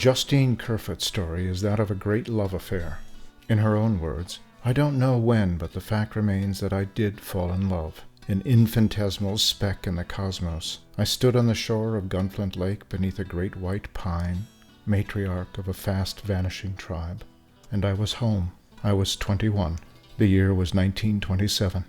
Justine Kerfoot's story is that of a great love affair. In her own words, "I don't know when, but the fact remains that I did fall in love. An infinitesimal speck in the cosmos. I stood on the shore of Gunflint Lake beneath a great white pine, matriarch of a fast-vanishing tribe. And I was home. I was 21. The year was 1927.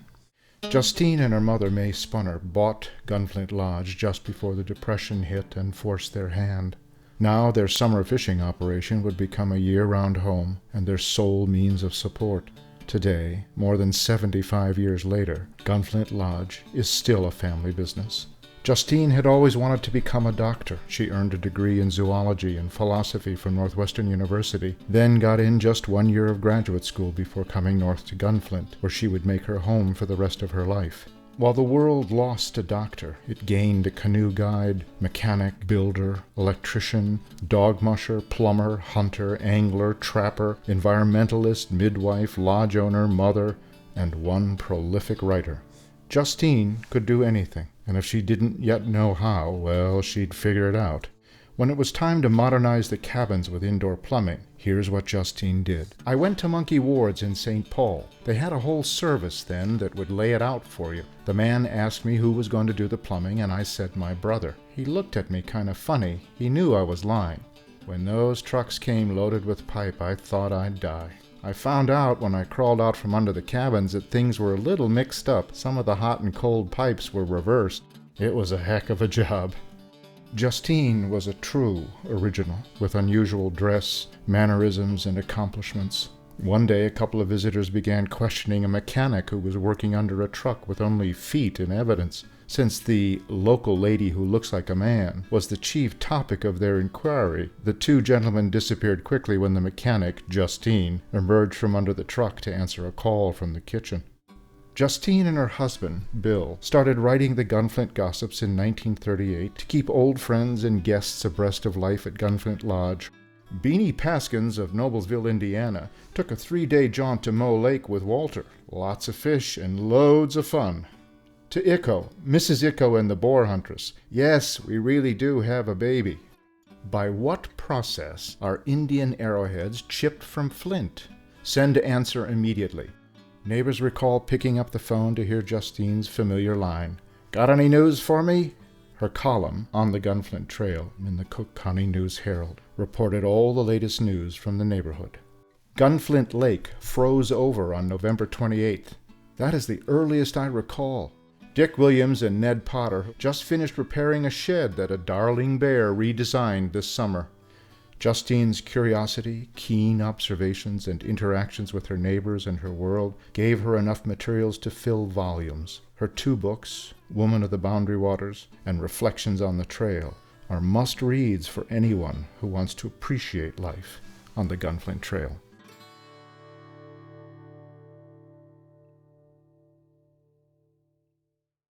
Justine and her mother, May Spunner, bought Gunflint Lodge just before the Depression hit and forced their hand. Now their summer fishing operation would become a year-round home and their sole means of support. Today, more than 75 years later, Gunflint Lodge is still a family business. Justine had always wanted to become a doctor. She earned a degree in zoology and philosophy from Northwestern University, then got in just 1 year of graduate school before coming north to Gunflint, where she would make her home for the rest of her life. While the world lost a doctor, it gained a canoe guide, mechanic, builder, electrician, dog musher, plumber, hunter, angler, trapper, environmentalist, midwife, lodge owner, mother, and one prolific writer. Justine could do anything, and if she didn't yet know how, well, she'd figure it out. When it was time to modernize the cabins with indoor plumbing, here's what Justine did. I went to Monkey Ward's in St. Paul. They had a whole service then that would lay it out for you. The man asked me who was going to do the plumbing, and I said my brother. He looked at me kind of funny. He knew I was lying. When those trucks came loaded with pipe, I thought I'd die. I found out when I crawled out from under the cabins that things were a little mixed up. Some of the hot and cold pipes were reversed. It was a heck of a job. Justine was a true original, with unusual dress, mannerisms, and accomplishments. One day a couple of visitors began questioning a mechanic who was working under a truck with only feet in evidence. Since the local lady who looks like a man was the chief topic of their inquiry, the two gentlemen disappeared quickly when the mechanic, Justine, emerged from under the truck to answer a call from the kitchen. Justine and her husband, Bill, started writing the Gunflint Gossips in 1938 to keep old friends and guests abreast of life at Gunflint Lodge. Beanie Paskins of Noblesville, Indiana, took a 3-day jaunt to Moe Lake with Walter. Lots of fish and loads of fun. To Icko, Mrs. Icko and the Boar Huntress, yes, we really do have a baby. By what process are Indian arrowheads chipped from flint? Send answer immediately. Neighbors recall picking up the phone to hear Justine's familiar line, "Got any news for me?" Her column, On the Gunflint Trail, in the Cook County News-Herald, reported all the latest news from the neighborhood. Gunflint Lake froze over on November 28th. That is the earliest I recall. Dick Williams and Ned Potter just finished repairing a shed that a darling bear redesigned this summer. Justine's curiosity, keen observations, and interactions with her neighbors and her world gave her enough materials to fill volumes. Her 2 books, Woman of the Boundary Waters and Reflections on the Trail, are must-reads for anyone who wants to appreciate life on the Gunflint Trail.